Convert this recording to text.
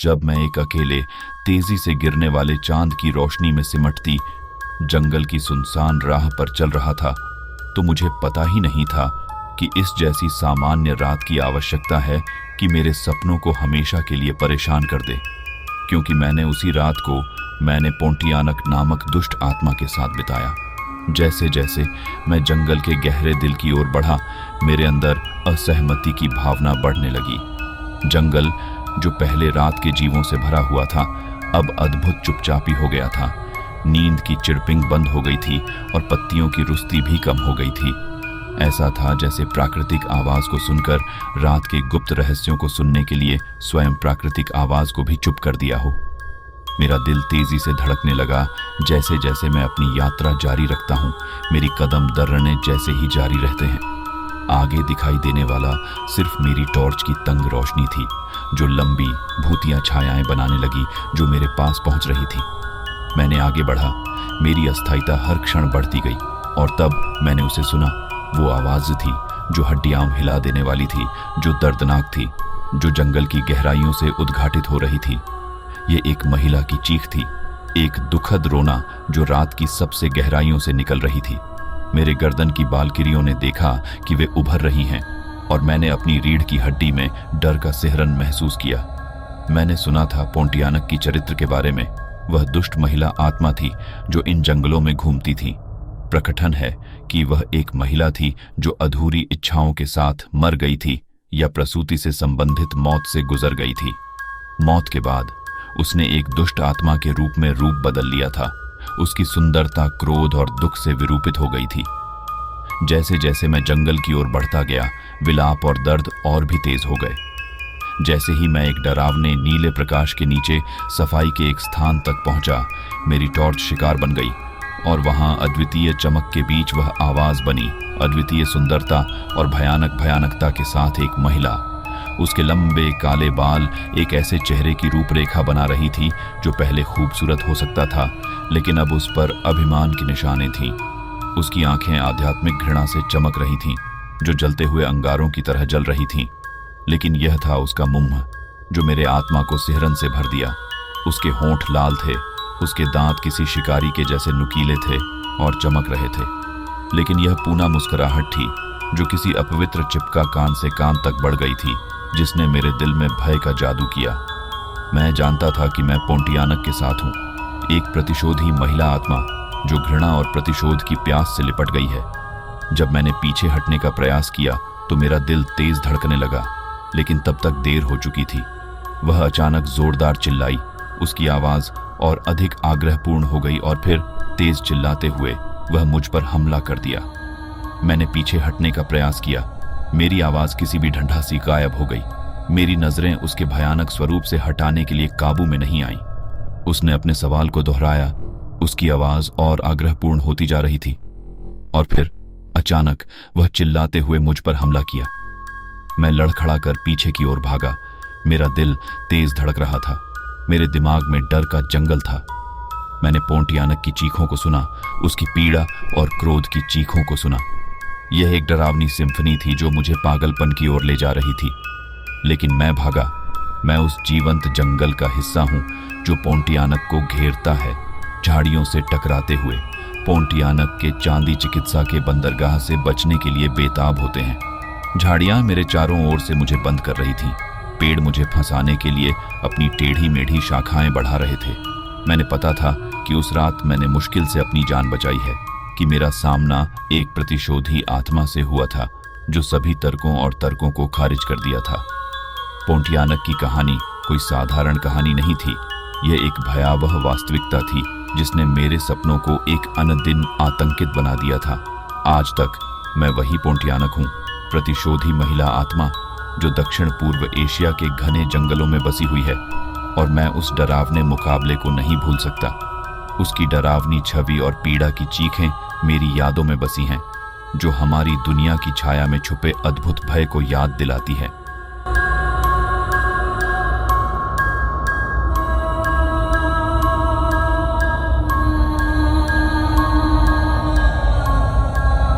जब मैं एक अकेले तेजी से गिरने वाले चांद की रोशनी में सिमटती जंगल की सुनसान राह पर चल रहा था, तो मुझे पता ही नहीं था कि इस जैसी सामान्य रात की आवश्यकता है कि मेरे सपनों को हमेशा के लिए परेशान कर दे। क्योंकि मैंने उसी रात को पोंटियानक नामक दुष्ट आत्मा के साथ बिताया। जैसे जैसे मैं जंगल के गहरे दिल की ओर बढ़ा, मेरे अंदर असहमति की भावना बढ़ने लगी। जंगल, जो पहले रात के जीवों से भरा हुआ था, अब अद्भुत चुपचापी हो गया था। नींद की चिरपिंग बंद हो गई थी और पत्तियों की रुस्ती भी कम हो गई थी। ऐसा था जैसे प्राकृतिक आवाज को सुनकर रात के गुप्त रहस्यों को सुनने के लिए स्वयं प्राकृतिक आवाज को भी चुप कर दिया हो। मेरा दिल तेजी से धड़कने लगा। जैसे जैसे मैं अपनी यात्रा जारी रखता हूँ, मेरी कदम दर्रने जैसे ही जारी रहते हैं। आगे दिखाई देने वाला सिर्फ मेरी टॉर्च की तंग रोशनी थी, जो लंबी भूतिया छायाएं बनाने लगी, जो मेरे पास पहुंच रही थी। मैंने आगे बढ़ा, मेरी अस्थायीता हर क्षण बढ़ती गई, और तब मैंने उसे सुना। वो आवाज थी जो हड्डियां हिला देने वाली थी, जो दर्दनाक थी, जो जंगल की गहराइयों से उद्घाटित हो रही थी। ये एक महिला की चीख थी, एक दुखद रोना जो रात की सबसे गहराइयों से निकल रही थी। मेरे गर्दन की बालकिरियों ने देखा कि वे उभर रही हैं, और मैंने अपनी रीढ़ की हड्डी में डर का सिहरन महसूस किया। मैंने सुना था पोंटियानक की चरित्र के बारे में। वह दुष्ट महिला आत्मा थी जो इन जंगलों में घूमती थी। प्रकटन है कि वह एक महिला थी जो अधूरी इच्छाओं के साथ मर गई थी या प्रसूति से संबंधित मौत से गुजर गई थी। मौत के बाद उसने एक दुष्ट आत्मा के रूप में रूप बदल लिया था। उसकी सुंदरता क्रोध और दुख से विरूपित हो गई थी। जैसे जैसे मैं जंगल की ओर बढ़ता गया, विलाप और दर्द और भी तेज हो गए। जैसे ही मैं एक डरावने नीले प्रकाश के नीचे सफाई के एक स्थान तक पहुंचा, मेरी टॉर्च शिकार बन गई, और वहां अद्वितीय चमक के बीच वह आवाज बनी। अद्वितीय सुंदरता और भयानक भयानकता के साथ एक महिला। उसके लंबे काले बाल एक ऐसे चेहरे की रूपरेखा बना रही थी जो पहले खूबसूरत हो सकता था, लेकिन अब उस पर अभिमान की निशानें थीं। उसकी आंखें आध्यात्मिक घृणा से चमक रही थीं, जो जलते हुए अंगारों की तरह जल रही थीं। लेकिन यह था उसका मुंह, जो मेरे आत्मा को सिहरन से भर दिया। उसके होंठ लाल थे, उसके दांत किसी शिकारी के जैसे नुकीले थे और चमक रहे थे। लेकिन यह पूना मुस्कुराहट थी जो किसी अपवित्र चिपका कान से कान तक बढ़ गई थी, जिसने मेरे दिल में भय का जादू किया। मैं जानता था कि मैं पोंटियानक के साथ हूँ, एक प्रतिशोधी महिला आत्मा जो घृणा और प्रतिशोध की प्यास से लिपट गई है। जब मैंने पीछे हटने का प्रयास किया तो मेरा दिल तेज धड़कने लगा, लेकिन तब तक देर हो चुकी थी। वह अचानक जोरदार चिल्लाई। उसकी आवाज और अधिक आग्रहपूर्ण हो गई, और फिर तेज चिल्लाते हुए वह मुझ पर हमला कर दिया। मैंने पीछे हटने का प्रयास किया। मेरी आवाज किसी भी ढंढा सी गायब हो गई। मेरी नजरें उसके भयानक स्वरूप से हटाने के लिए काबू में नहीं आईं। उसने अपने सवाल को दोहराया। उसकी आवाज और आग्रहपूर्ण होती जा रही थी, और फिर अचानक वह चिल्लाते हुए मुझ पर हमला किया। मैं लड़खड़ा कर पीछे की ओर भागा। मेरा दिल तेज धड़क रहा था। मेरे दिमाग में डर का जंगल था। मैंने पोंटियानक की चीखों को सुना, उसकी पीड़ा और क्रोध की चीखों को सुना। यह एक डरावनी सिम्फनी थी जो मुझे पागलपन की ओर ले जा रही थी। लेकिन मैं भागा। मैं उस जीवंत जंगल का हिस्सा हूं जो पोंटियानक को घेरता है, झाड़ियों से टकराते हुए। पोंटियानक के चांदी चिकित्सा के बंदरगाह से बचने के लिए बेताब होते हैं। झाड़ियां मेरे चारों ओर से मुझे बंद कर रही थीं। पेड़ मुझे फंसाने के लिए अपनी टेढ़ी मेढ़ी शाखाएं बढ़ा रहे थे। मैंने पता था कि उस रात मैंने मुश्किल से अपनी जान बचाई है, कि मेरा सामना एक प्रतिशोधी आत्मा से हुआ था जो सभी तर्कों और तर्कों को खारिज कर दिया था। पोंटियानक की कहानी कोई साधारण कहानी नहीं थी। यह एक भयावह वास्तविकता थी जिसने मेरे सपनों को एक अनदिन आतंकित बना दिया था। आज तक मैं वही पोंटियानक हूँ, प्रतिशोधी महिला आत्मा जो दक्षिण पूर्व एशिया के घने जंगलों में बसी हुई है, और मैं उस डरावने मुकाबले को नहीं भूल सकता। उसकी डरावनी छवि और पीड़ा की चीखें मेरी यादों में बसी हैं, जो हमारी दुनिया की छाया में छुपे अद्भुत भय को याद दिलाती है।